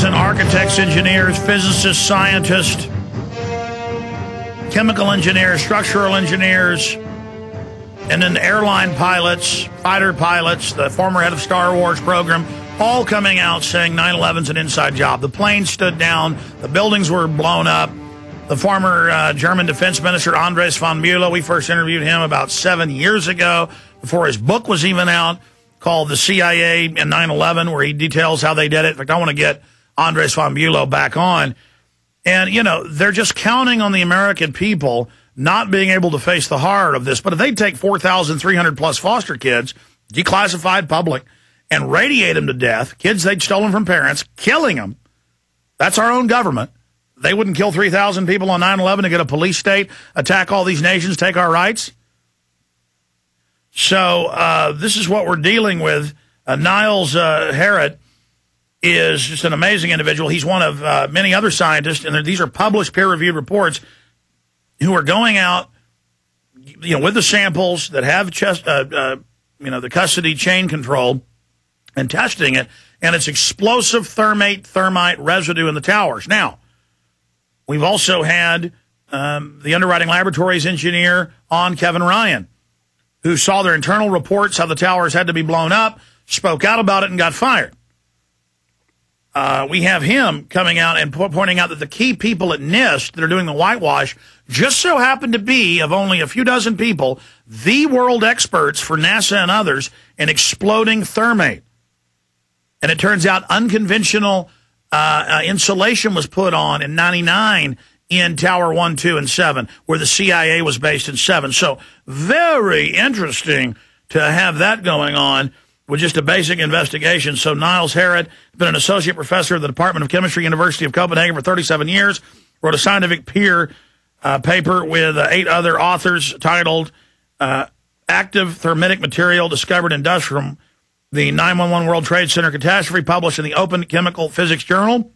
and architects, engineers, physicists, scientists, chemical engineers, structural engineers, and then airline pilots, fighter pilots, the former head of Star Wars program, all coming out saying 9/11's an inside job. The planes stood down. The buildings were blown up. The former German defense minister, Andres von Müller, we first interviewed him about 7 years ago, before his book was even out, called The CIA and 9/11, where he details how they did it. In fact, I want to get Andres von Müller back on. And, you know, they're just counting on the American people not being able to face the horror of this. But if they take 4,300 plus foster kids, declassified public, and radiate them to death, kids they'd stolen from parents, killing them, that's our own government. They wouldn't kill 3,000 people on 9/11 to get a police state, attack all these nations, take our rights. So this is what we're dealing with. Niels Harrit is just an amazing individual. He's one of many other scientists, and these are published peer-reviewed reports, who are going out, you know, with the samples that have the custody chain control, and testing it, and it's explosive thermite residue in the towers. Now, we've also had the underwriting laboratories engineer on, Kevin Ryan, who saw their internal reports how the towers had to be blown up, spoke out about it, and got fired. We have him coming out and pointing out that the key people at NIST that are doing the whitewash just so happen to be, of only a few dozen people, the world experts for NASA and others in exploding thermite. And it turns out unconventional insulation was put on in 99 in Tower 1, 2, and 7, where the CIA was based in 7. So very interesting to have that going on with just a basic investigation. So Niels Harrit has been an associate professor of the Department of Chemistry, University of Copenhagen for 37 years, wrote a scientific peer paper with 8 other authors titled Active Thermitic Material Discovered in Dust from the 9/11 World Trade Center Catastrophe, published in the Open Chemical Physics Journal.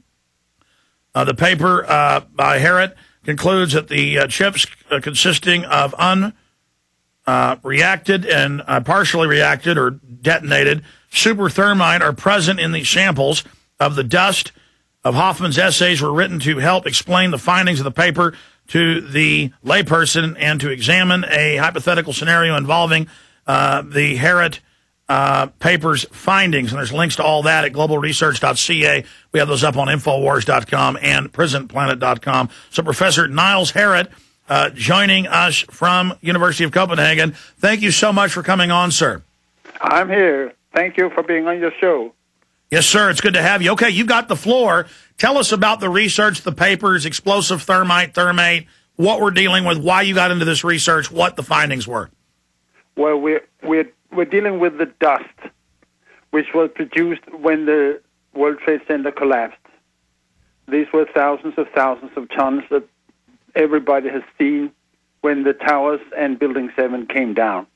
The paper by Harrit concludes that the chips consisting of reacted and partially reacted or detonated super thermite are present in the samples of the dust of Hoffman's essays were written to help explain the findings of the paper to the layperson and to examine a hypothetical scenario involving the Harrit paper's findings. And there's links to all that at globalresearch.ca. We have those up on Infowars.com and PrisonPlanet.com. So Professor Niels Harrit joining us from University of Copenhagen. Thank you so much for coming on, sir. I'm here. Thank you for being on your show. Yes, sir. It's good to have you. Okay, you got the floor. Tell us about the research, the papers, explosive thermite, what we're dealing with, why you got into this research, what the findings were. Well, we're dealing with the dust, which was produced when the World Trade Center collapsed. These were thousands of tons that everybody has seen when the towers and Building 7 came down.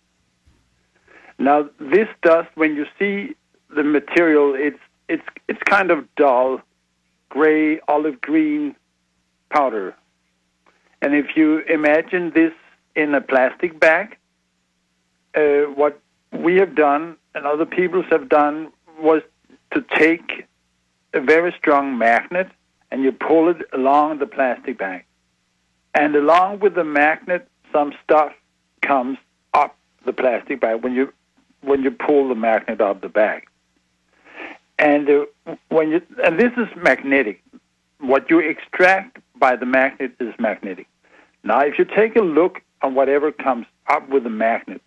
Now, this dust, when you see the material, it's kind of dull, gray, olive green powder. And if you imagine this in a plastic bag, what we have done and other peoples have done was to take a very strong magnet and you pull it along the plastic bag. And along with the magnet, some stuff comes up the plastic bag when you pull the magnet out of the bag. And and this is magnetic. What you extract by the magnet is magnetic. Now, if you take a look on whatever comes up with the magnet,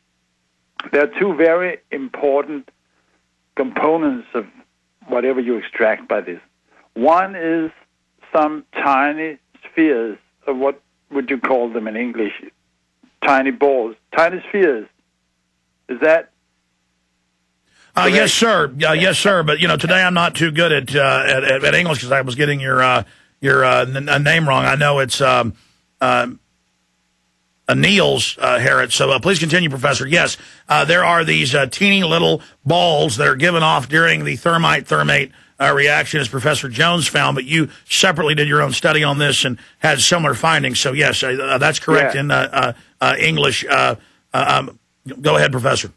there are 2 very important components of whatever you extract by this. One is some tiny spheres, of what would you call them in English? Tiny balls, tiny spheres. Is that? Yes, sir. Yes, sir. But you know, today I'm not too good at English because I was getting your name wrong. I know it's Niels Harrit. So please continue, Professor. Yes, there are these teeny little balls that are given off during the thermite reaction, as Professor Jones found. But you separately did your own study on this and had similar findings. So yes, that's correct in English. Go ahead, Professor.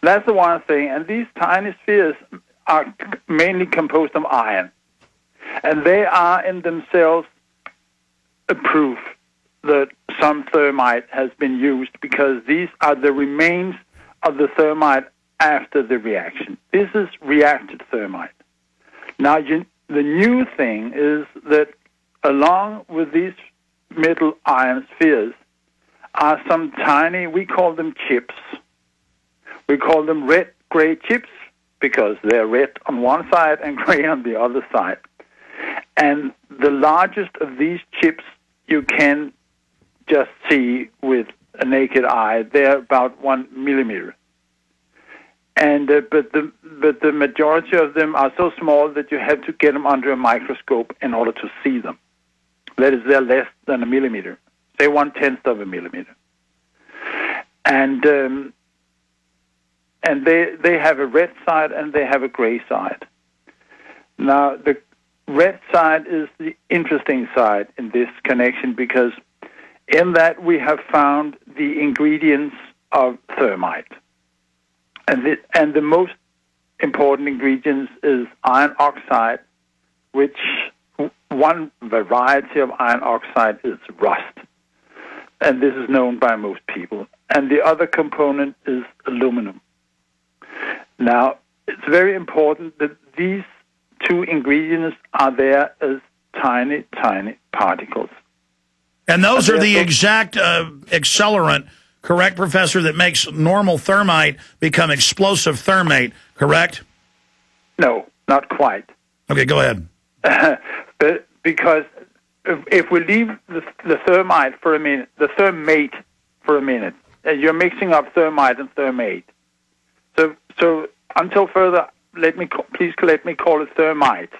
That's the one thing. And these tiny spheres are mainly composed of iron. And they are in themselves a proof that some thermite has been used, because these are the remains of the thermite after the reaction. This is reacted thermite. Now, the new thing is that along with these metal iron spheres are some tiny, we call them chips. We call them red-gray chips because they're red on one side and gray on the other side. And the largest of these chips you can just see with a naked eye. They're about 1 millimeter. And but the majority of them are so small that you have to get them under a microscope in order to see them. That is, they're less than a millimeter, say 1/10 of a millimeter. And they have a red side and they have a gray side. Now, the red side is the interesting side in this connection, because in that we have found the ingredients of thermite. And the most important ingredients is iron oxide, which one variety of iron oxide is rust. And this is known by most people. And the other component is aluminum. Now, it's very important that these two ingredients are there as tiny, tiny particles. And those are the exact accelerant, correct, Professor, that makes normal thermite become explosive thermate, correct? No, not quite. Okay, go ahead. But because if we leave the thermite for a minute, the thermate for a minute, you're mixing up thermite and thermate. So until further, please let me call it thermite,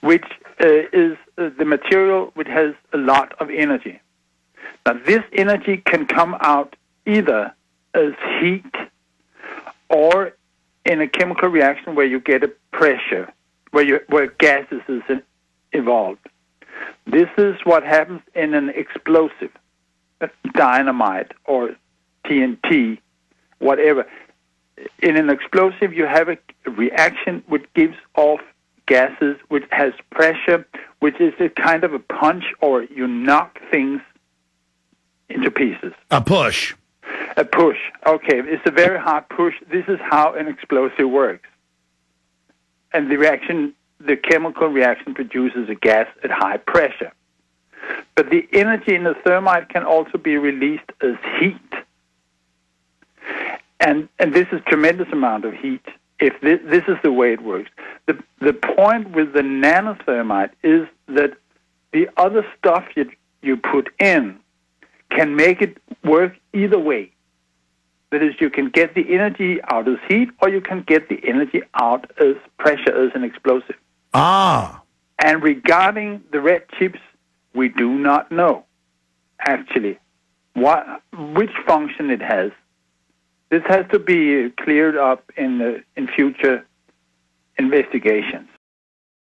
which is the material which has a lot of energy. Now, this energy can come out either as heat or in a chemical reaction where you get a pressure, where gases is involved. This is what happens in an explosive, dynamite or TNT, whatever. In an explosive, you have a reaction which gives off gases, which has pressure, which is a kind of a punch, or you knock things into pieces. A push. A push. Okay, it's a very hard push. This is how an explosive works. And the chemical reaction produces a gas at high pressure. But the energy in the thermite can also be released as heat. And this is tremendous amount of heat. If this is the way it works. The point with the nanothermite is that the other stuff you put in can make it work either way. That is, you can get the energy out as heat, or you can get the energy out as pressure, as an explosive. Ah. And regarding the red chips, we do not know, actually, which function it has. This has to be cleared up in future investigations.